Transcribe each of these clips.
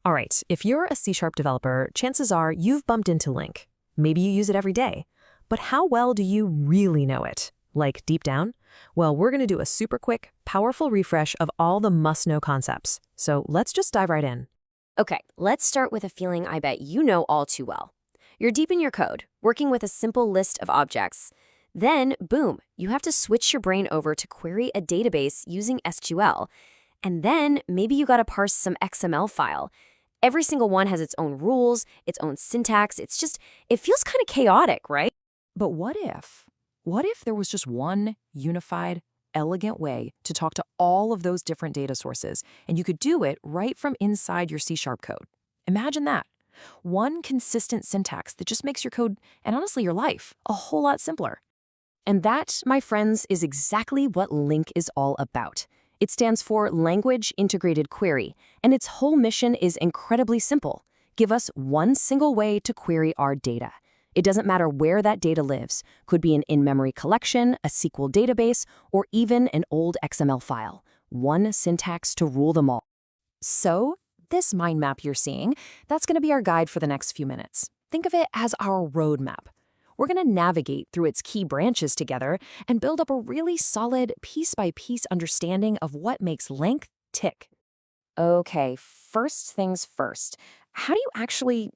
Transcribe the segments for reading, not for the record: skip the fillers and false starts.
All right, if you're a C# developer, chances are you've bumped into LINQ. Maybe you use it every day. But how well do you really know it? Like deep down? Well, we're going to do a super quick, powerful refresh of all the must-know concepts. So let's just dive right in. Okay, let's start with a feeling I bet you know all too well. You're deep in your code, working with a simple list of objects. Then, boom, you have to switch your brain over to query a database using SQL. And then maybe you got to parse some XML file. Every single one has its own rules, its own syntax. It feels kind of chaotic, right? But what if? What if there was just one unified, elegant way to talk to all of those different data sources, and you could do it right from inside your C# code? Imagine that. One consistent syntax that just makes your code, and honestly your life, a whole lot simpler. And that, my friends, is exactly what LINQ is all about. It stands for Language Integrated Query, and its whole mission is incredibly simple. Give us one single way to query our data. It doesn't matter where that data lives. Could be an in-memory collection, a SQL database, or even an old XML file. One syntax to rule them all. So, this mind map you're seeing, that's going to be our guide for the next few minutes. Think of it as our roadmap. We're going to navigate through its key branches together and build up a really solid piece-by-piece understanding of what makes LINQ tick. Okay, first things first. How do you actually,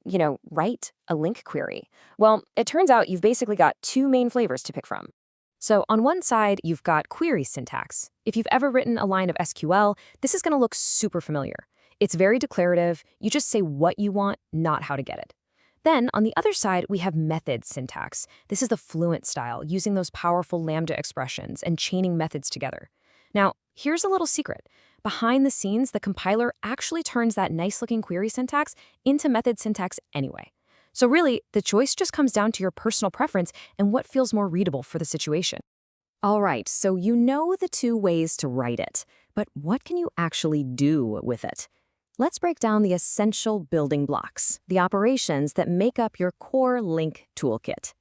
write a LINQ query? Well, it turns out you've basically got two main flavors to pick from. So on one side, you've got query syntax. If you've ever written a line of SQL, this is going to look super familiar. It's very declarative. You just say what you want, not how to get it. Then, on the other side, we have method syntax. This is the fluent style, using those powerful lambda expressions and chaining methods together. Now, here's a little secret. Behind the scenes, the compiler actually turns that nice-looking query syntax into method syntax anyway. So really, the choice just comes down to your personal preference and what feels more readable for the situation. All right, so you know the two ways to write it, but what can you actually do with it? Let's break down the essential building blocks, the operations that make up your core LINQ toolkit.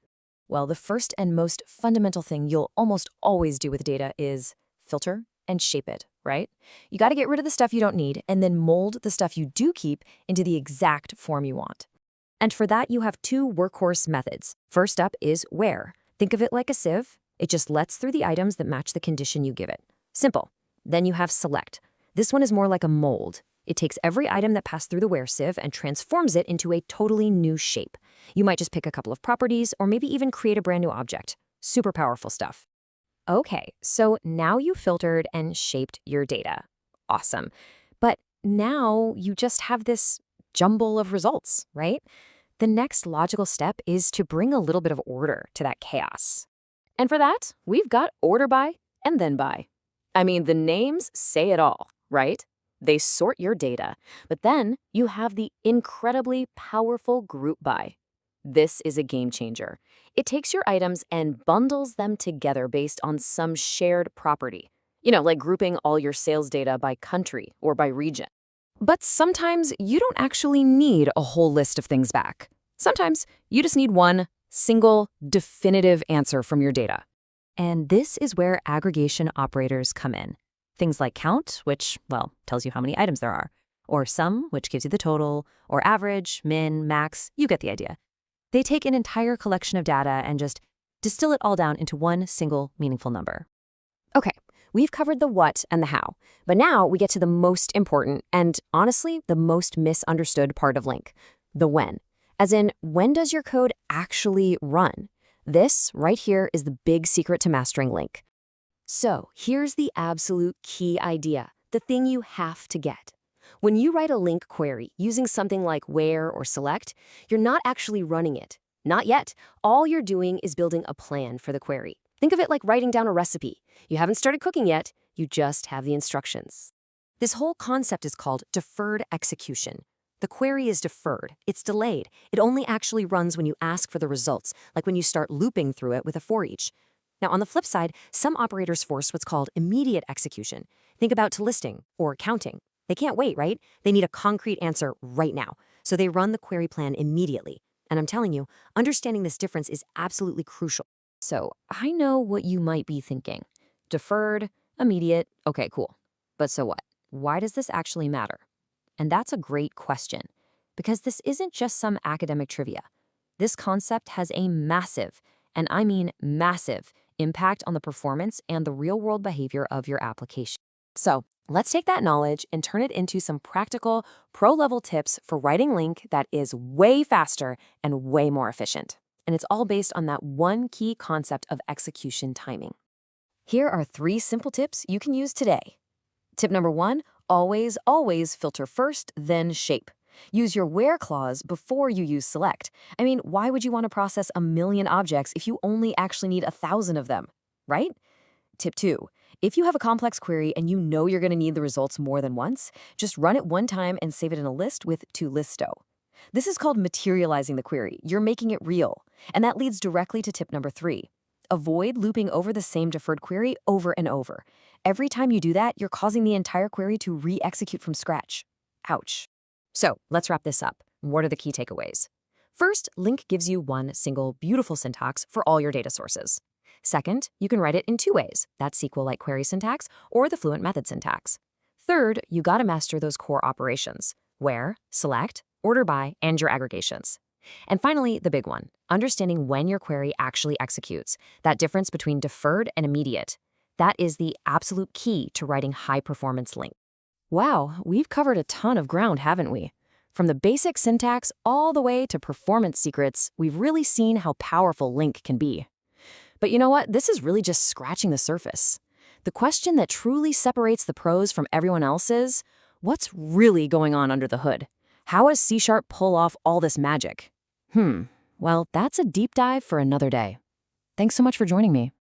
Well, the first and most fundamental thing you'll almost always do with data is filter and shape it, right? You got to get rid of the stuff you don't need and then mold the stuff you do keep into the exact form you want. And for that, you have two workhorse methods. First up is where. Think of it like a sieve. It just lets through the items that match the condition you give it. Simple. Then you have select. This one is more like a mold. It takes every item that passed through the where sieve and transforms it into a totally new shape. You might just pick a couple of properties or maybe even create a brand new object. Super powerful stuff. Okay, so now you filtered and shaped your data. Awesome. But now you just have this jumble of results, right? The next logical step is to bring a little bit of order to that chaos. And for that, we've got order by and then by. I mean, the names say it all, right? They sort your data, but then you have the incredibly powerful group by. This is a game changer. It takes your items and bundles them together based on some shared property. Like grouping all your sales data by country or by region. But sometimes you don't actually need a whole list of things back. Sometimes you just need one single, definitive answer from your data. And this is where aggregation operators come in. Things like count, which, tells you how many items there are, or sum, which gives you the total, or average, min, max, you get the idea. They take an entire collection of data and just distill it all down into one single meaningful number. Okay, we've covered the what and the how, but now we get to the most important and, honestly, the most misunderstood part of LINQ, the when. As in, when does your code actually run? This, right here, is the big secret to mastering LINQ. So here's the absolute key idea, the thing you have to get. When you write a LINQ query using something like where or select, you're not actually running it. Not yet. All you're doing is building a plan for the query. Think of it like writing down a recipe. You haven't started cooking yet, you just have the instructions. This whole concept is called deferred execution. The query is deferred. It's delayed. It only actually runs when you ask for the results, like when you start looping through it with a for each. Now, on the flip side, some operators force what's called immediate execution. Think about to listing or counting. They can't wait, right? They need a concrete answer right now. So they run the query plan immediately. And I'm telling you, understanding this difference is absolutely crucial. So I know what you might be thinking. Deferred, immediate, okay, cool. But so what? Why does this actually matter? And that's a great question, because this isn't just some academic trivia. This concept has a massive, and I mean massive, impact on the performance and the real-world behavior of your application. So let's take that knowledge and turn it into some practical, pro-level tips for writing LINQ that is way faster and way more efficient. And it's all based on that one key concept of execution timing. Here are 3 simple tips you can use today. Tip number 1, always filter first, then shape. Use your where clause before you use select. I mean, why would you want to process a million objects if you only actually need 1,000 of them, right? Tip 2, if you have a complex query and you know you're going to need the results more than once, just run it one time and save it in a list with toListo. This is called materializing the query. You're making it real. And that leads directly to tip number 3. Avoid looping over the same deferred query over and over. Every time you do that, you're causing the entire query to re-execute from scratch. Ouch. So let's wrap this up. What are the key takeaways? First, LINQ gives you one single beautiful syntax for all your data sources. Second, you can write it in 2 ways. That's SQL-like query syntax or the Fluent method syntax. Third, you gotta master those core operations: where, select, order by, and your aggregations. And finally, the big one, understanding when your query actually executes, that difference between deferred and immediate. That is the absolute key to writing high-performance LINQ. Wow, we've covered a ton of ground, haven't we? From the basic syntax all the way to performance secrets, we've really seen how powerful LINQ can be. But you know what? This is really just scratching the surface. The question that truly separates the pros from everyone else is, what's really going on under the hood? How does C# pull off all this magic? Well, that's a deep dive for another day. Thanks so much for joining me.